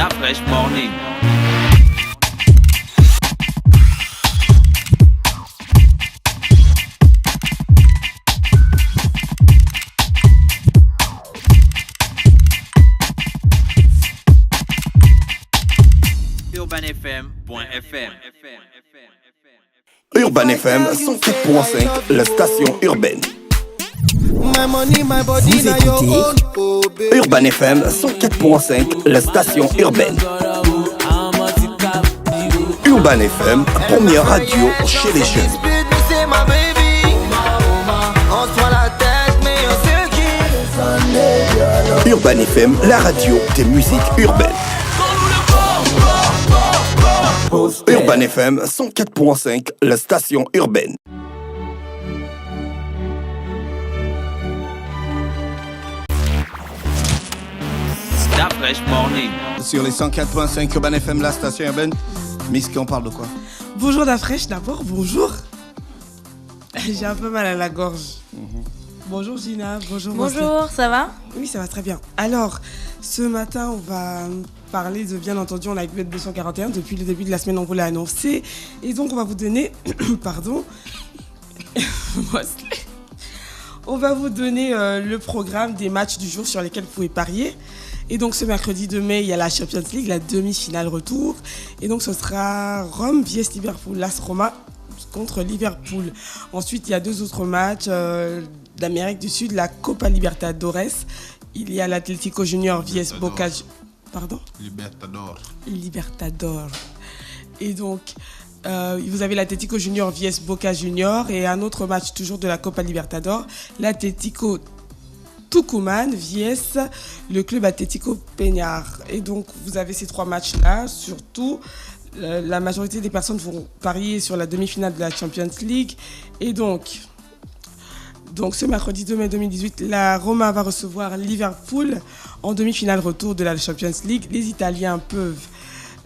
La Fresh Morning. UrbanFM.fm. Urban FM 104.5, la station urbaine. Vous écoutez Urban FM 104.5, la station urbaine. Urban FM, première radio chez les jeunes. Urban FM, la radio des musiques urbaines. Urban FM 104.5, la station urbaine. La Fresh Morning. Sur les 104.5 Urban FM, la station urbaine. Miss, on parle de quoi? Bonjour la fraîche d'abord, bonjour. J'ai un peu mal à la gorge. Bonjour Gina, bonjour. Bonjour, ça va? Oui, ça va très bien. Alors, ce matin, on va parler de, bien entendu, on a avec Bet 241 depuis le début de la semaine, on vous l'a annoncé. Et donc, on va vous donner, pardon, on va vous donner le programme des matchs du jour sur lesquels vous pouvez parier. Et donc, ce mercredi 2 mai, il y a la Champions League, la demi-finale retour. Et donc, ce sera Rome vs Liverpool, l'AS Roma contre Liverpool. Ensuite, il y a deux autres matchs d'Amérique du Sud, la Copa Libertadores. Il y a l'Atlético Junior vs Boca... Pardon ? Libertador. Et donc, vous avez l'Atlético Junior vs Boca Junior et un autre match toujours de la Copa Libertador, l'Atlético Tucumán vs le club Atlético Peñar. Et donc, vous avez ces trois matchs-là. Surtout, la majorité des personnes vont parier sur la demi-finale de la Champions League. Et donc ce mercredi 2 mai 2018, la Roma va recevoir Liverpool en demi-finale retour de la Champions League. Les Italiens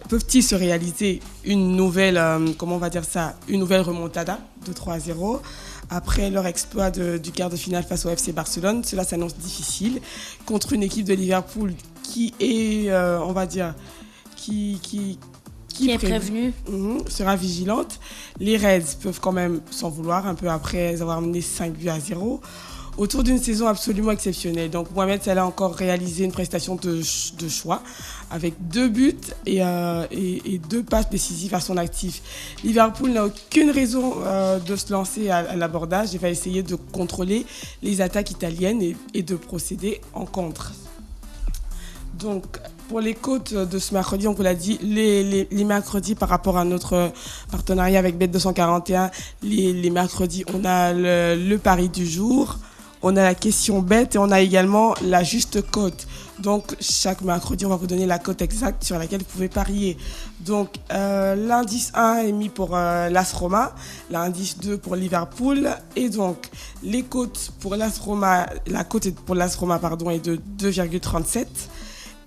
peuvent-ils se réaliser une nouvelle, une nouvelle remontada de 3-0 après leur exploit du quart de finale face au FC Barcelone? Cela s'annonce difficile contre une équipe de Liverpool qui est, qui est prévenue, sera vigilante. Les Reds peuvent quand même s'en vouloir un peu après avoir mené 5-0 autour d'une saison absolument exceptionnelle. Donc Mohamed Salah a encore réalisé une prestation de choix avec 2 buts et 2 passes décisives à son actif. Liverpool n'a aucune raison de se lancer à l'abordage et va essayer de contrôler les attaques italiennes et de procéder en contre. Donc, pour les cotes de ce mercredi, on vous l'a dit, les mercredis par rapport à notre partenariat avec Bet 241, les mercredis, on a le pari du jour, on a la question bête et on a également la juste cote. Donc, chaque mercredi, on va vous donner la cote exacte sur laquelle vous pouvez parier. Donc, l'indice 1 est mis pour l'AS Roma, l'indice 2 pour Liverpool. Et donc, les cotes pour l'AS Roma, la cote pour l'AS Roma, est de 2,37.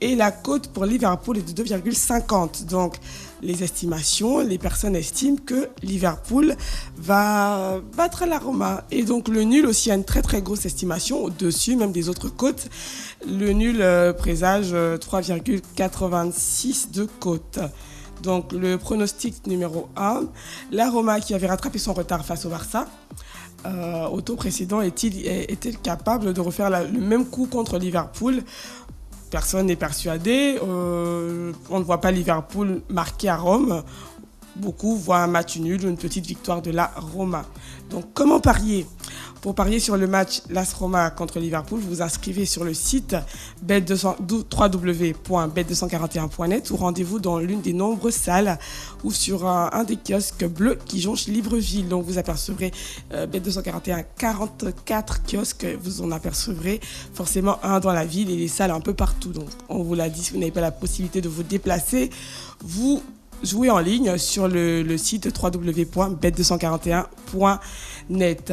Et la cote pour Liverpool est de 2,50. Donc, les estimations, les personnes estiment que Liverpool va battre la Roma. Et donc, le nul aussi a une très très grosse estimation, au-dessus même des autres cotes. Le nul présage 3,86 de cote. Donc, le pronostic numéro 1, la Roma qui avait rattrapé son retard face au Barça. Au tour précédent, est-il capable de refaire le même coup contre Liverpool ? Personne n'est persuadé. On ne voit pas Liverpool marquer à Rome. Beaucoup voient un match nul ou une petite victoire de la Roma. Donc, comment parier ? Pour parier sur le match l'AS Roma contre Liverpool, vous vous inscrivez sur le site www.bet241.net ou rendez-vous dans l'une des nombreuses salles ou sur un des kiosques bleus qui jonchent Libreville. Donc, vous apercevrez Bet241, 44 kiosques. Vous en apercevrez forcément un dans la ville et les salles un peu partout. Donc, on vous l'a dit, si vous n'avez pas la possibilité de vous déplacer, vous jouez en ligne sur le site www.bet241.net.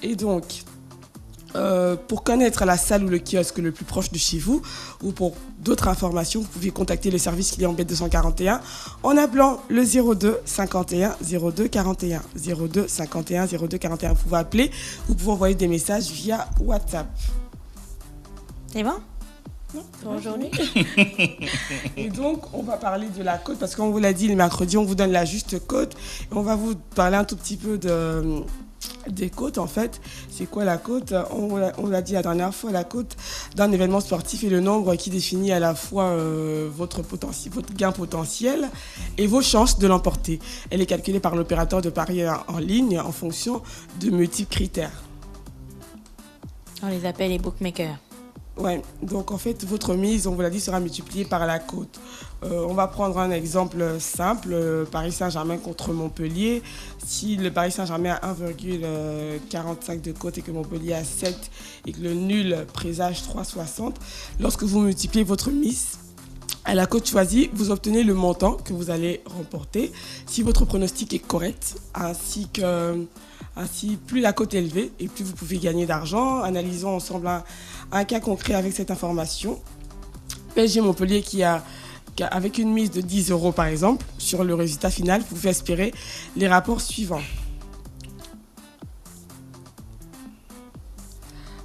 Et donc, pour connaître la salle ou le kiosque le plus proche de chez vous, ou pour d'autres informations, vous pouvez contacter le service client Bet 241 en appelant le 02 51 02 41. 02 51 02 41. Vous pouvez appeler, vous pouvez envoyer des messages via WhatsApp. C'est bon ? Non, Pour aujourd'hui. Et donc, on va parler de la cote parce qu'on vous l'a dit, le mercredi, on vous donne la juste cote. Et on va vous parler un tout petit peu des cotes, en fait. C'est quoi la cote ? On l'a dit la dernière fois, la cote d'un événement sportif est le nombre qui définit à la fois votre gain potentiel et vos chances de l'emporter. Elle est calculée par l'opérateur de paris en ligne en fonction de multiples critères. On les appelle les bookmakers. Ouais, donc en fait, votre mise, on vous l'a dit, sera multipliée par la cote. On va prendre un exemple simple, Paris Saint-Germain contre Montpellier. Si le Paris Saint-Germain a 1,45 de cote et que Montpellier a 7 et que le nul présage 3,60, lorsque vous multipliez votre mise à la cote choisie, vous obtenez le montant que vous allez remporter. Si votre pronostic est correct, ainsi, plus la cote est élevée et plus vous pouvez gagner d'argent. Analysons ensemble un cas concret avec cette information. PSG Montpellier avec une mise de 10 € par exemple, sur le résultat final, vous pouvez espérer les rapports suivants.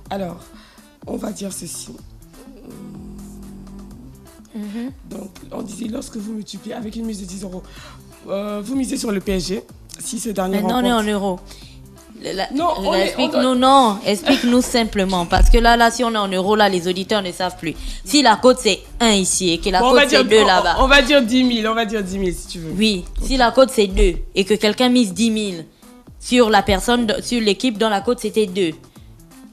Alors, on va dire ceci. Donc, on disait, lorsque vous multipliez avec une mise de 10 €, vous misez sur le PSG. Si ce dernier Maintenant, on est en remporte... euros. Non, explique-nous simplement. Parce que là, si on est en euros, là, les auditeurs ne savent plus. Si la cote, c'est 1 ici et que la cote, c'est 2 là-bas. On va dire 10 000, si tu veux. Oui, si la cote, c'est 2 et que quelqu'un mise 10 000 sur la personne, sur l'équipe dont la cote, c'était 2.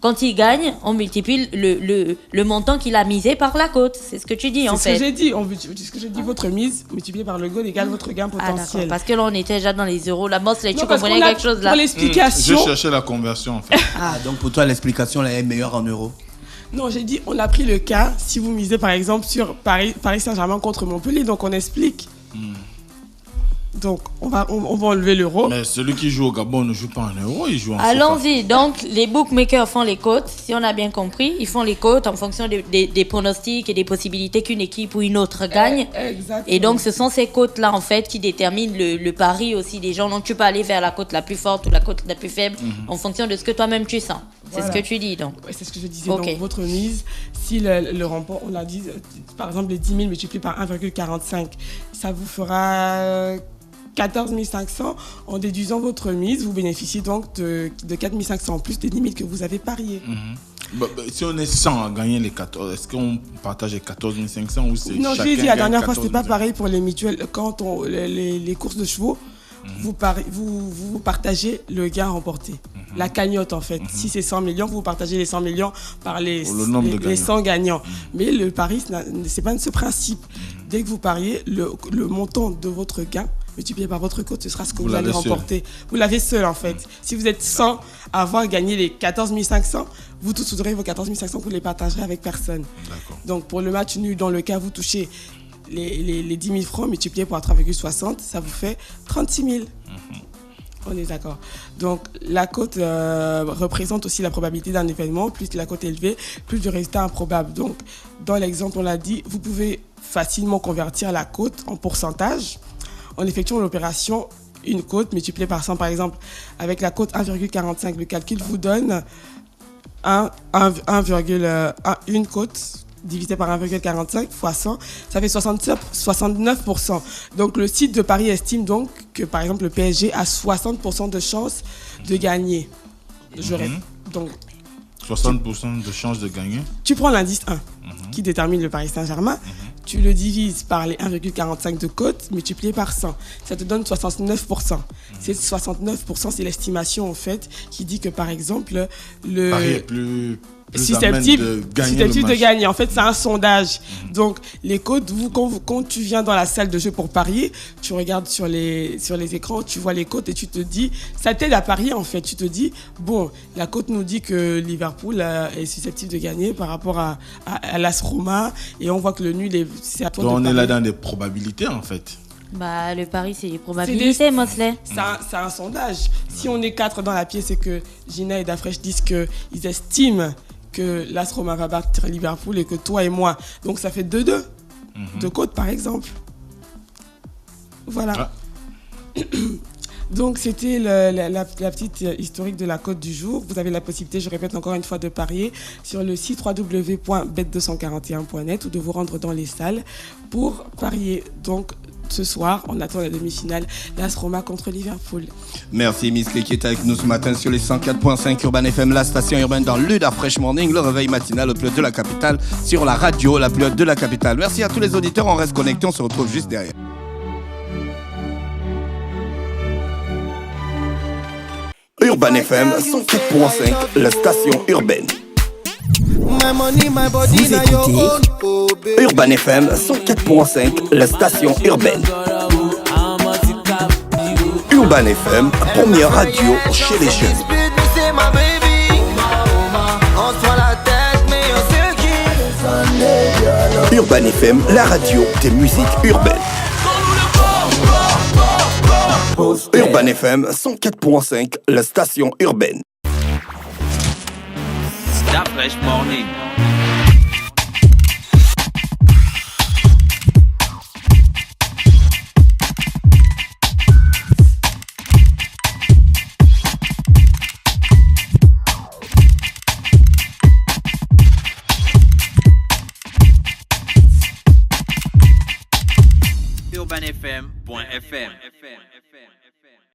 Quand il gagne, on multiplie le montant qu'il a misé par la cote. C'est ce que tu dis, en fait. C'est ce que j'ai dit. Votre mise multipliée par le goal égale votre gain potentiel. Ah, d'accord. Parce que là, on était déjà dans les euros. La bosse, tu comprenais quelque chose là. Pour l'explication... Je cherchais la conversion, en fait. Ah, donc pour toi, l'explication là, est meilleure en euros. Non, j'ai dit, on a pris le cas, si vous misez par exemple sur Paris Saint-Germain contre Montpellier, donc on explique. Donc, on va enlever l'euro. Mais celui qui joue au Gabon ne joue pas en euros, il joue en Allons-y. Donc, les bookmakers font les cotes. Si on a bien compris, ils font les cotes en fonction des pronostics et des possibilités qu'une équipe ou une autre gagne. Exactement. Et donc, ce sont ces cotes-là, en fait, qui déterminent le pari aussi des gens. Donc, tu peux aller vers la cote la plus forte ou la cote la plus faible en fonction de ce que toi-même tu sens. Voilà. C'est ce que tu dis, donc. Ouais, c'est ce que je disais. Ok. Donc, votre mise, si le rempart, on l'a dit, par exemple, les 10 000 multipliés par 1,45, ça vous fera 14 500. En déduisant votre mise, vous bénéficiez donc de 4 500 en plus des 10 000 que vous avez pariés. Si on est 100 à gagner les 14, est-ce qu'on partage les 14 500 ou c'est Non, je chacun l'ai dit la gagne dernière fois, 14 c'était pas 500? pareil pour les mutuelles. Quand les courses de chevaux, vous partagez le gain remporté. La cagnotte, en fait. Si c'est 100 millions, vous partagez les 100 millions par les 100 gagnants. Mais le pari, c'est pas ce principe. Dès que vous pariez, le montant de votre gain multiplié par votre cote, ce sera ce que vous allez remporter. Vous l'avez seul, en fait. Si vous êtes 100 à avoir gagné les 14 500, vous tous aurez vos 14 500, vous ne les partagerez avec personne. D'accord. Donc, pour le match nul, dans le cas, vous touchez les 10 000 francs multipliés par 3,60, ça vous fait 36 000. On est d'accord. Donc, la cote représente aussi la probabilité d'un événement. Plus la cote est élevée, plus le résultat improbable. Donc, dans l'exemple, on l'a dit, vous pouvez facilement convertir la cote en pourcentage en effectuant l'opération une cote multipliée par 100, par exemple. Avec la cote 1,45, le calcul vous donne une cote divisé par 1,45 fois 100, ça fait 69%. Donc, le site de Paris estime donc que, par exemple, le PSG a 60% de chances de gagner. Je répète. Donc, 60% de chances de gagner. Tu prends l'indice 1 qui détermine le Paris Saint-Germain, tu le divises par les 1,45 de cote multiplié par 100. Ça te donne 69%. Ces 69%, c'est l'estimation en fait qui dit que par exemple, le Paris est plus susceptible de gagner. En fait, c'est un sondage. Donc, les cotes, quand tu viens dans la salle de jeu pour parier, tu regardes sur les écrans, tu vois les cotes et tu te dis, ça t'aide à parier en fait. Tu te dis, bon, la cote nous dit que Liverpool est susceptible de gagner par rapport à l'AS Roma et on voit que le nul, c'est à toi de parier. On est là dans des probabilités en fait. Bah, le pari, c'est les probabilités, Mosley. C'est un sondage. Si on est 4 dans la pièce et que Gina et Dafresh disent qu'ils estiment que l'AS Roma va battre Liverpool et que toi et moi, donc ça fait 2-2 de cote par exemple. Voilà. Donc, c'était la petite historique de la Côte du jour. Vous avez la possibilité, je répète encore une fois, de parier sur le site www.bet241.net ou de vous rendre dans les salles pour parier. Donc, ce soir, on attend la demi-finale l'AS Roma contre Liverpool. Merci Miss Clé qui est avec nous ce matin sur les 104.5 Urban FM, la station urbaine dans l'Uda Fresh Morning, le réveil matinal au plus haut de la capitale, sur la radio la plus haute de la capitale. Merci à tous les auditeurs, on reste connectés, on se retrouve juste derrière. Urban FM 104.5, la station urbaine. Vous écoutez Urban FM 104.5, la station urbaine. Urban FM, première radio chez les jeunes. Urban FM, la radio des musiques urbaines. Urban FM 104.5, la station urbaine. Stop Fresh Morning. UrbanFM.fm